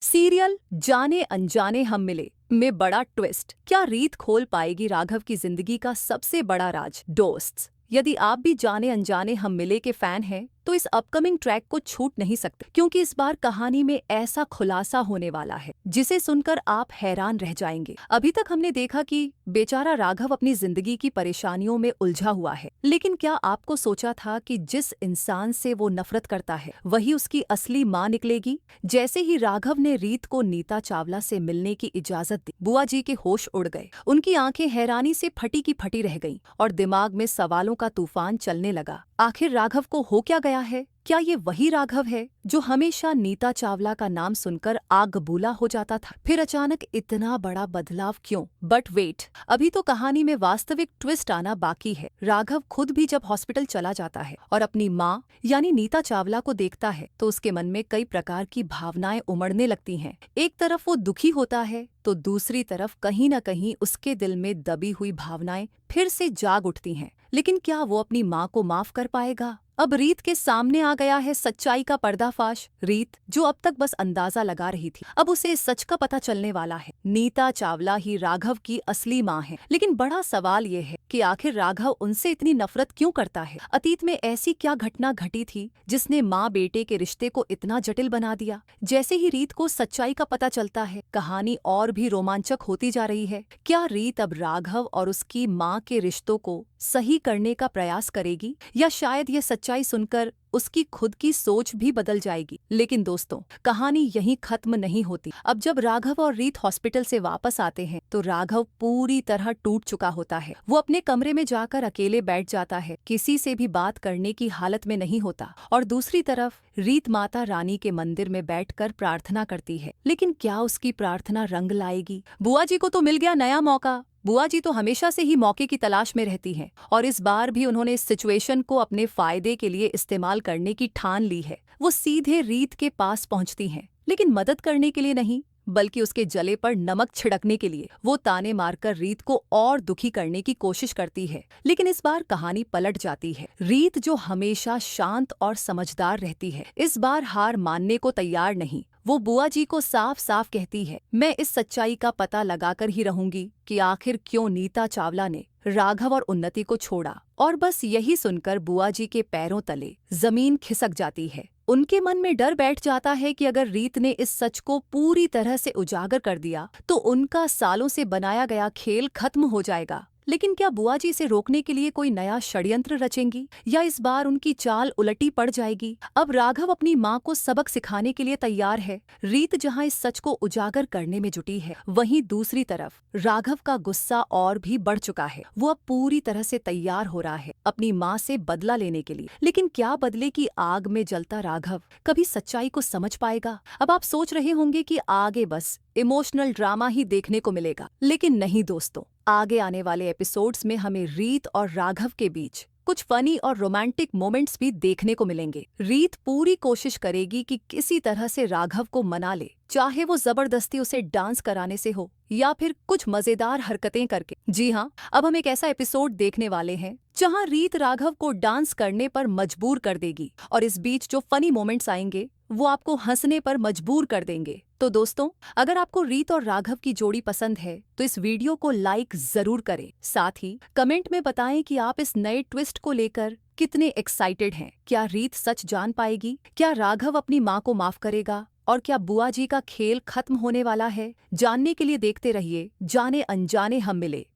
Serial जाने अनजाने हम मिले में बड़ा ट्विस्ट। क्या रीत खोल पाएगी राघव की जिंदगी का सबसे बड़ा राज? दोस्त, यदि आप भी जाने अनजाने हम मिले के फैन हैं तो इस अपकमिंग ट्रैक को छूट नहीं सकते, क्योंकि इस बार कहानी में ऐसा खुलासा होने वाला है जिसे सुनकर आप हैरान रह जाएंगे। अभी तक हमने देखा कि बेचारा राघव अपनी जिंदगी की परेशानियों में उलझा हुआ है, लेकिन क्या आपको सोचा था कि जिस इंसान से वो नफरत करता है वही उसकी असली माँ निकलेगी? जैसे ही राघव ने रीत को नीता चावला से मिलने की इजाजत दी, बुआ जी के होश उड़ गए। उनकी आंखें हैरानी से फटी की फटी रह गईं और दिमाग में सवालों का तूफान चलने लगा। आखिर राघव को हो क्या गया है? क्या ये वही राघव है जो हमेशा नीता चावला का नाम सुनकर आग बबूला हो जाता था? फिर अचानक इतना बड़ा बदलाव क्यों? बट वेट, अभी तो कहानी में वास्तविक ट्विस्ट आना बाकी है। राघव खुद भी जब हॉस्पिटल चला जाता है और अपनी माँ यानी नीता चावला को देखता है तो उसके मन में कई प्रकार की भावनाएं उमड़ने लगती हैं। एक तरफ वो दुखी होता है तो दूसरी तरफ कहीं न कहीं उसके दिल में दबी हुई भावनाएं फिर से जाग उठती हैं। लेकिन क्या वो अपनी माँ को माफ कर पाएगा? अब रीत के सामने आ गया है सच्चाई का पर्दाफाश। रीत, जो अब तक बस अंदाजा लगा रही थी, अब उसे सच का पता चलने वाला है। नीता चावला ही राघव की असली माँ है। लेकिन बड़ा सवाल ये है कि आखिर राघव उनसे इतनी नफरत क्यों करता है? अतीत में ऐसी क्या घटना घटी थी जिसने माँ बेटे के रिश्ते को इतना जटिल बना दिया? जैसे ही रीत को सच्चाई का पता चलता है, कहानी और भी रोमांचक होती जा रही है। क्या रीत अब राघव और उसकी माँ के रिश्तों को सही करने का प्रयास करेगी, या शायद ये सच्चाई सुनकर उसकी खुद की सोच भी बदल जाएगी? लेकिन दोस्तों, कहानी यहीं खत्म नहीं होती। अब जब राघव और रीत हॉस्पिटल से वापस आते हैं तो राघव पूरी तरह टूट चुका होता है। वो अपने कमरे में जाकर अकेले बैठ जाता है, किसी से भी बात करने की हालत में नहीं होता। और दूसरी तरफ रीत माता रानी के मंदिर में बैठकर प्रार्थना करती है। लेकिन क्या उसकी प्रार्थना रंग लाएगी? बुआ जी को तो मिल गया नया मौका। बुआ जी तो हमेशा से ही मौके की तलाश में रहती हैं और इस बार भी उन्होंने इस सिचुएशन को अपने फायदे के लिए इस्तेमाल करने की ठान ली है। वो सीधे रीत के पास पहुंचती हैं, लेकिन मदद करने के लिए नहीं, बल्कि उसके जले पर नमक छिड़कने के लिए। वो ताने मारकर रीत को और दुखी करने की कोशिश करती है। लेकिन इस बार कहानी पलट जाती है। रीत, जो हमेशा शांत और समझदार रहती है, इस बार हार मानने को तैयार नहीं। वो बुआ जी को साफ साफ कहती है, मैं इस सच्चाई का पता लगाकर ही रहूंगी कि आखिर क्यों नीता चावला ने राघव और उन्नति को छोड़ा। और बस यही सुनकर बुआ जी के पैरों तले जमीन खिसक जाती है। उनके मन में डर बैठ जाता है कि अगर रीत ने इस सच को पूरी तरह से उजागर कर दिया तो उनका सालों से बनाया गया खेल खत्म हो जाएगा। लेकिन क्या बुआ जी इसे रोकने के लिए कोई नया षड्यंत्र रचेंगी, या इस बार उनकी चाल उलटी पड़ जाएगी? अब राघव अपनी माँ को सबक सिखाने के लिए तैयार है। रीत जहाँ इस सच को उजागर करने में जुटी है, वहीं दूसरी तरफ राघव का गुस्सा और भी बढ़ चुका है। वो अब पूरी तरह से तैयार हो रहा है अपनी माँ से बदला लेने के लिए। लेकिन क्या बदले की आग में जलता राघव कभी सच्चाई को समझ पाएगा? अब आप सोच रहे होंगे कि आगे बस इमोशनल ड्रामा ही देखने को मिलेगा, लेकिन नहीं दोस्तों। आगे आने वाले एपिसोड्स में हमें रीत और राघव के बीच कुछ फनी और रोमांटिक मोमेंट्स भी देखने को मिलेंगे। रीत पूरी कोशिश करेगी कि किसी तरह से राघव को मना ले, चाहे वो जबरदस्ती उसे डांस कराने से हो या फिर कुछ मजेदार हरकतें करके। जी हाँ, अब हम एक ऐसा एपिसोड देखने वाले हैं जहां रीत राघव को डांस करने पर मजबूर कर देगी, और इस बीच जो फनी मोमेंट्स आएंगे वो आपको हंसने पर मजबूर कर देंगे। तो दोस्तों, अगर आपको रीत और राघव की जोड़ी पसंद है तो इस वीडियो को लाइक जरूर करें। साथ ही कमेंट में बताएं कि आप इस नए ट्विस्ट को लेकर कितने एक्साइटेड हैं। क्या रीत सच जान पाएगी? क्या राघव अपनी माँ को माफ करेगा? और क्या बुआ जी का खेल खत्म होने वाला है? जानने के लिए देखते रहिए जाने अनजाने हम मिले।